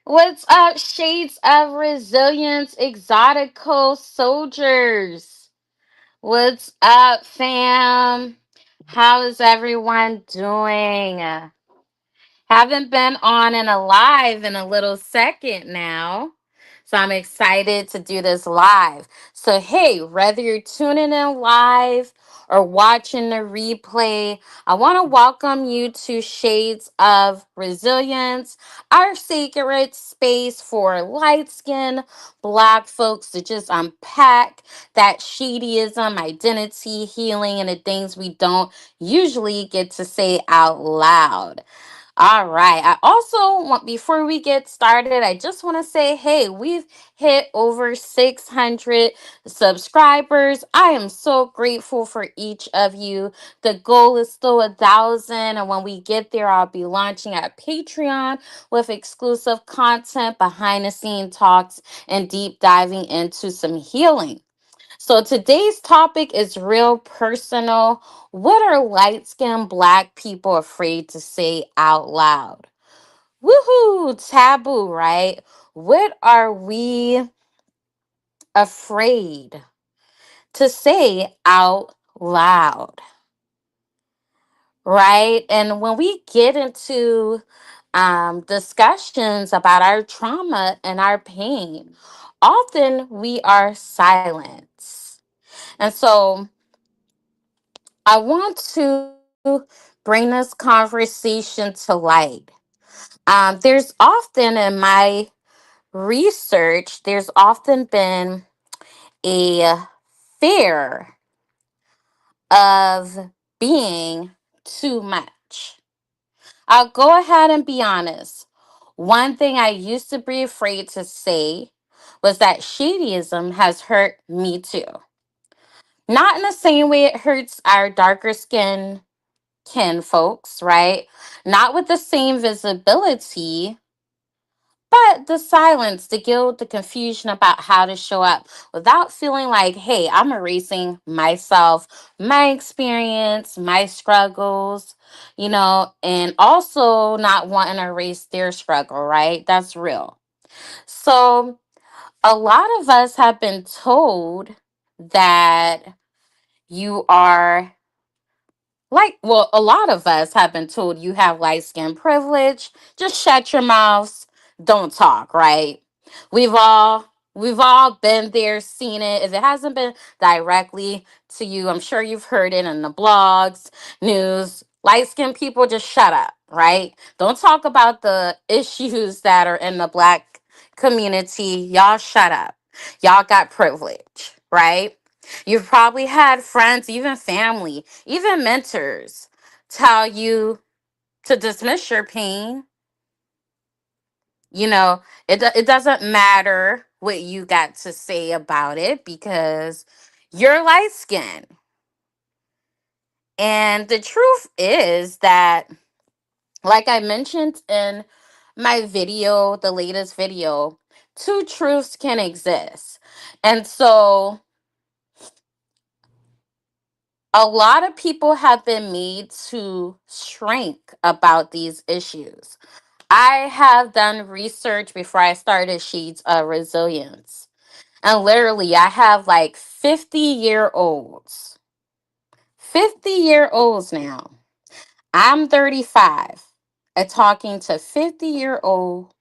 What's up, Shades of Resilience Exoticals soldiers? What's up, fam? How is everyone doing? Haven't been on and alive in a little second now. So I'm excited to do this live. So, hey, whether you're tuning in live or watching the replay, I want to welcome you to Shades of Resilience, our sacred space for light skinned Black folks to just unpack that shadyism, identity, healing, and the things we don't usually get to say out loud. All right. I also want, before we get started, I just want to say, hey, we've hit over 600 subscribers. I am so grateful for each of you. The goal is still 1,000. And when we get there, I'll be launching at Patreon with exclusive content, behind the scene talks, and deep diving into some healing. So today's topic is real personal. What are light skinned Black people afraid to say out loud? Woohoo! Taboo, right? What are we afraid to say out loud? Right? And when we get into discussions about our trauma and our pain, often we are silenced. And so I want to bring this conversation to light. There's often in my research, there's often been a fear of being too much. I'll go ahead and be honest. One thing I used to be afraid to say was that shadyism has hurt me too. Not in the same way it hurts our darker skin kin folks, right? Not with the same visibility, but the silence, the guilt, the confusion about how to show up without feeling like, hey, I'm erasing myself, my experience, my struggles, and also not wanting to erase their struggle, right? That's real. So, a lot of us have been told that you are well, a lot of us have been told you have light skin privilege. Just shut your mouths. Don't talk, right? We've all we've all been there, seen it. If it hasn't been directly to you, I'm sure you've heard it in the blogs, news. Light skinned people just shut up, right? Don't talk about the issues that are in the Black community. Y'all shut up. Y'all got privilege, right? You've probably had friends, even family, even mentors tell you to dismiss your pain. It doesn't matter what you got to say about it because you're light skinned. And the truth is that, like I mentioned in my video, the latest video, two truths can exist. And so a lot of people have been made to shrink about these issues. I have done research before I started Sheets of Resilience. And literally, I have like 50-year-olds. 50-year-olds now. I'm 35. And talking to 50-year-old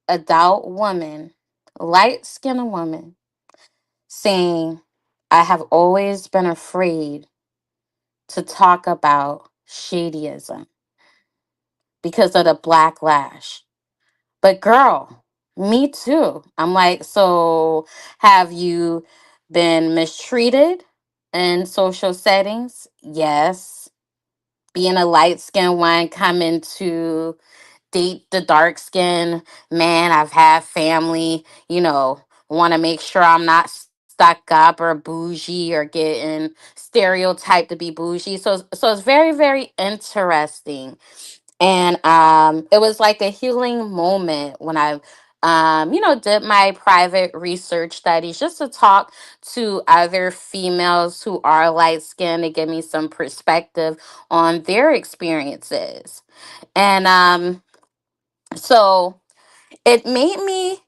adult woman, light skinned woman, saying, I have always been afraid to talk about shadyism because of the backlash. But girl, me too. I'm like, so have you been mistreated in social settings? Yes. Being a light skinned one coming to date the dark skin man. I've had family, want to make sure I'm not stuck up or bougie or getting stereotyped to be bougie. So it's very, very interesting. And it was like a healing moment when I did my private research studies just to talk to other females who are light skinned to give me some perspective on their experiences. And so It made me,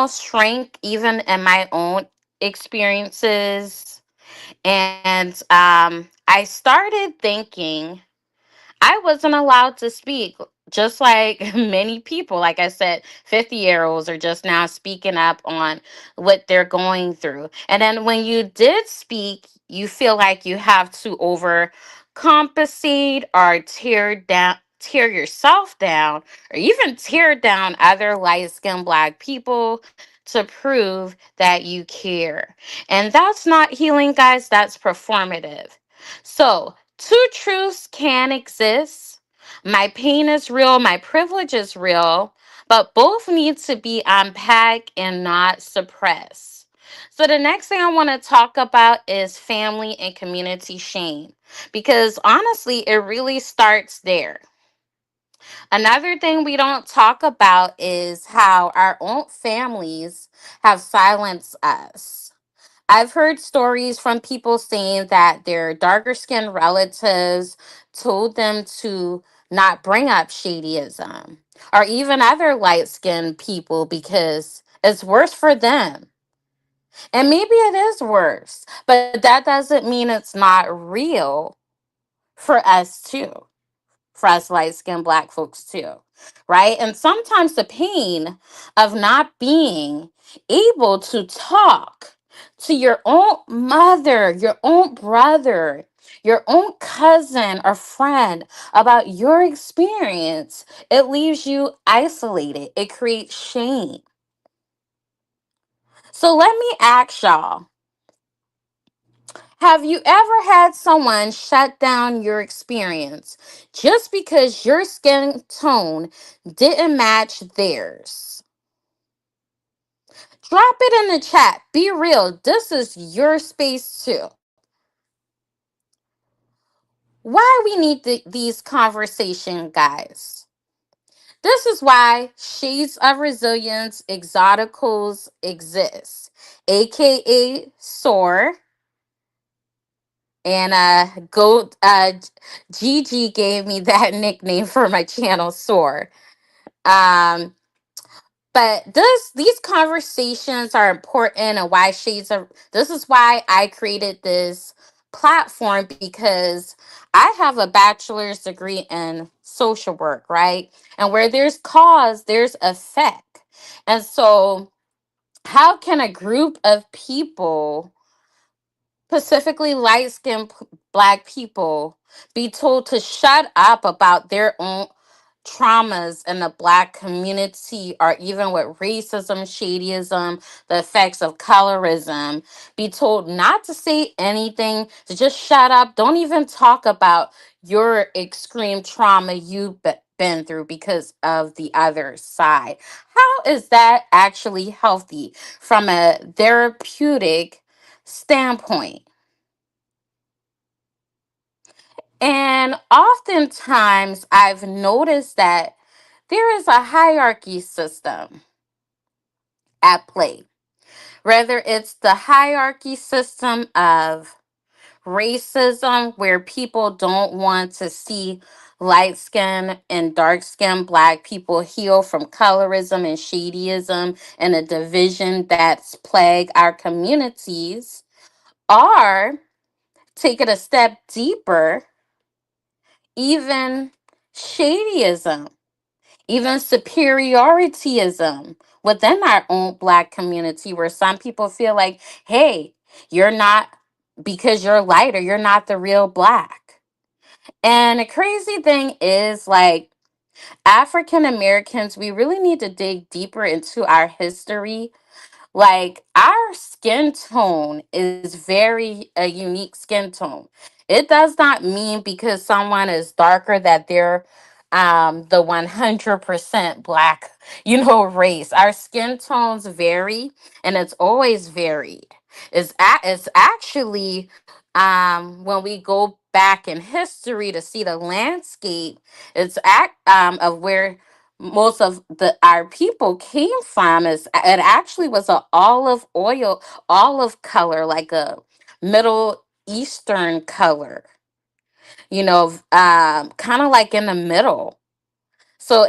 shrink even in my own experiences. And I started thinking I wasn't allowed to speak, just like many people. Like I said, 50-year-olds are just now speaking up on what they're going through. And then when you did speak, you feel like you have to overcompensate or tear yourself down, or even tear down other light skinned black people to prove that you care. And that's not healing, guys, that's performative. So, two truths can exist. My pain is real, my privilege is real, but both need to be unpacked and not suppressed. So, the next thing I want to talk about is family and community shame, because honestly, it really starts there. Another thing we don't talk about is how our own families have silenced us. I've heard stories from people saying that their darker skinned relatives told them to not bring up shadyism, or even other light skinned people, because it's worse for them. And maybe it is worse, but that doesn't mean it's not real for us too, for us light skinned black folks too, right? And sometimes the pain of not being able to talk to your own mother, your own brother, your own cousin or friend about your experience, it leaves you isolated. It creates shame. So let me ask y'all, have you ever had someone shut down your experience just because your skin tone didn't match theirs? Drop it in the chat. Be real. This is your space too. Why we need these conversations, guys? This is why Shades of Resilience Exoticals exists, aka SOAR. And Gigi gave me that nickname for my channel, Soar. Um, but these conversations are important, and why Shades of this is why I created this platform, because I have a bachelor's degree in social work, right? And where there's cause, there's effect. And so how can a group of people, specifically light skinned black people, be told to shut up about their own traumas in the black community, or even with racism, shadyism, the effects of colorism, be told not to say anything, to just shut up, don't even talk about your extreme trauma you've been through because of the other side? How is that actually healthy from a therapeutic standpoint? And oftentimes I've noticed that there is a hierarchy system at play. Whether it's the hierarchy system of racism, where people don't want to see light skin and dark skin black people heal from colorism and shadyism and a division that's plagued our communities, or take it a step deeper, even shadyism, even superiorityism within our own black community, where some people feel like, hey, you're not, because you're lighter, you're not the real black. And the crazy thing is, like, African Americans, we really need to dig deeper into our history. Like, our skin tone is very a unique skin tone. It does not mean because someone is darker that they're the 100% black, race. Our skin tones vary, and it's always varied. It's actually, when we go back in history to see the landscape, of where most of the our people came from, is it actually was a olive color, like a middle eastern color, kind of like in the middle. So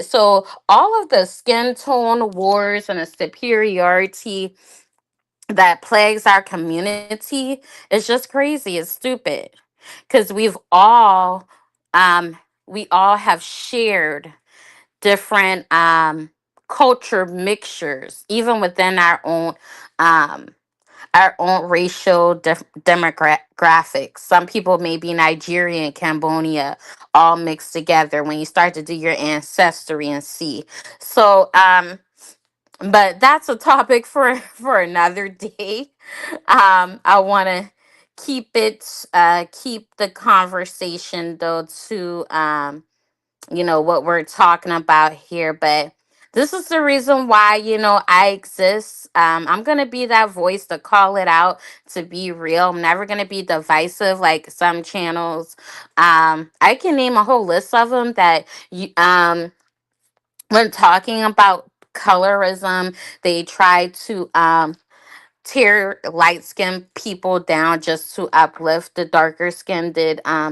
so all of the skin tone wars and the superiority that plagues our community is just crazy. It's stupid because um we all have shared different culture mixtures even within um our own racial demographics. Some people may be Nigerian, Cambodia, all mixed together when you start to do your ancestry and see. So, but that's a topic for for another day. I want to keep the conversation though to what we're talking about here. But this is the reason why I exist. I'm gonna be that voice to call it out, to be real. I'm never gonna be divisive like some channels. I can name a whole list of them that you when talking about colorism, they try to tear light skinned people down just to uplift the darker skinned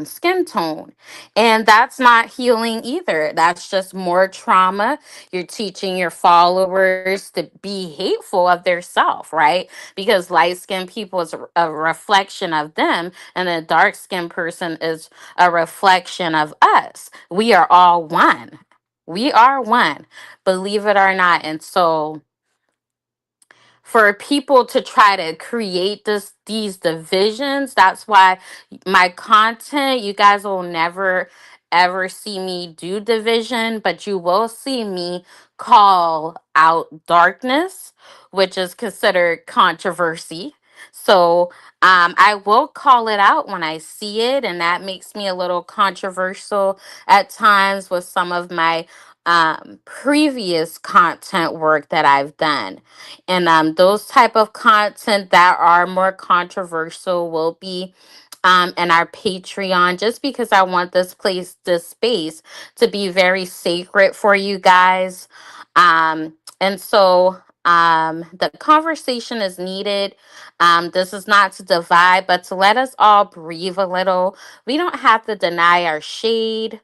skin tone. And that's not healing either. That's just more trauma. You're teaching your followers to be hateful of their self, right? Because light skinned people is a reflection of them, and a dark skinned person is a reflection of us. We are all one. We are one, believe it or not. And so for people to try to create these divisions, that's why my content, you guys will never ever see me do division, but you will see me call out darkness, which is considered controversy. So I will call it out when I see it, and that makes me a little controversial at times with some of my previous content work that I've done. And those type of content that are more controversial will be in our Patreon, just because I want this space to be very sacred for you guys. And so the conversation is needed. This is not to divide, but to let us all breathe a little. We don't have to deny our shade,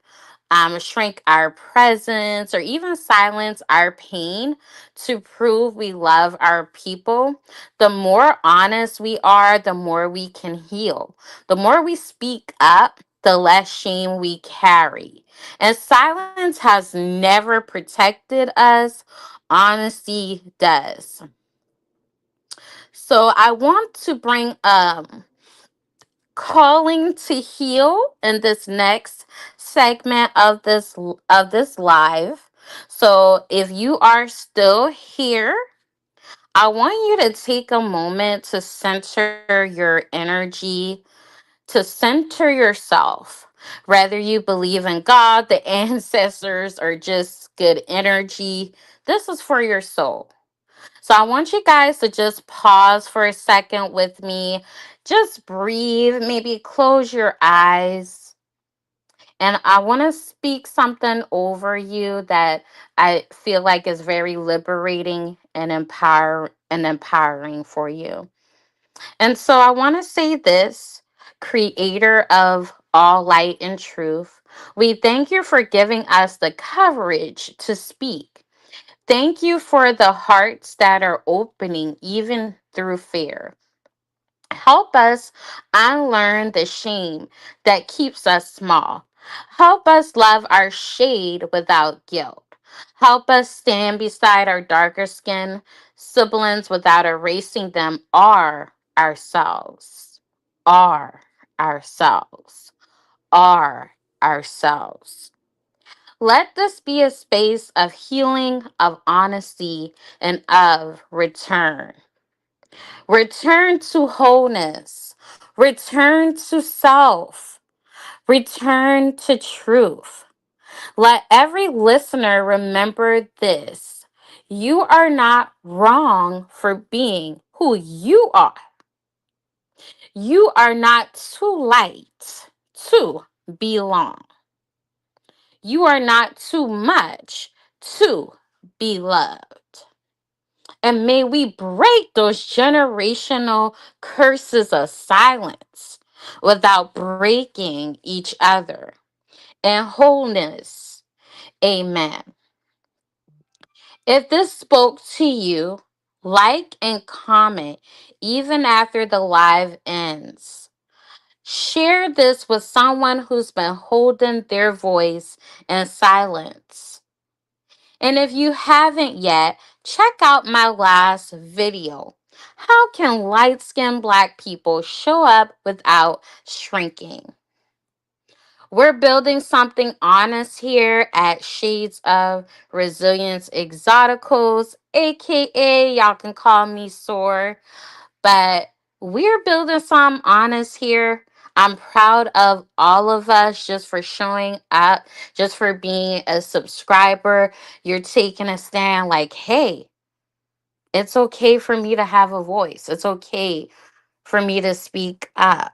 shrink our presence, or even silence our pain to prove we love our people. The more honest we are, the more we can heal. The more we speak up, the less shame we carry. And silence has never protected us, honesty does. So I want to bring calling to heal in this next segment of this live. So if you are still here, I want you to take a moment to center your energy, to center yourself. Whether you believe in God, the ancestors, or just good energy, this is for your soul. So I want you guys to just pause for a second with me. Just breathe, maybe close your eyes. And I want to speak something over you that I feel like is very liberating and empowering for you. And so I want to say this, creator of all light and truth, we thank you for giving us the courage to speak. Thank you for the hearts that are opening even through fear. Help us unlearn the shame that keeps us small. Help us love our shade without guilt. Help us stand beside our darker skin siblings without erasing them, are ourselves. Are ourselves. Are ourselves. Let this be a space of healing, of honesty, and of return. Return to wholeness. Return to self. Return to truth. Let every listener remember this. You are not wrong for being who you are. You are not too light to belong. You are not too much to be loved. And may we break those generational curses of silence without breaking each other. And wholeness. Amen. If this spoke to you, like and comment even after the live ends. Share this with someone who's been holding their voice in silence. And if you haven't yet, check out my last video. How can light skinned Black people show up without shrinking? We're building something honest here at Shades of Resilience Exoticals, aka y'all can call me Soar. But we're building some honest here. I'm proud of all of us just for showing up, just for being a subscriber. You're taking a stand like, hey, it's okay for me to have a voice. It's okay for me to speak up.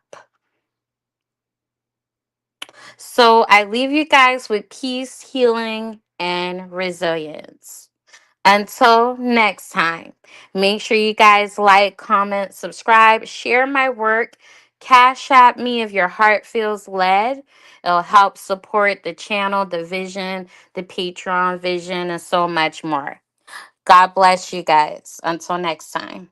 So I leave you guys with peace, healing, and resilience. Until next time, make sure you guys like, comment, subscribe, share my work, cash at me if your heart feels led. It'll help support the channel, the vision, the Patreon vision, and so much more. God bless you guys. Until next time.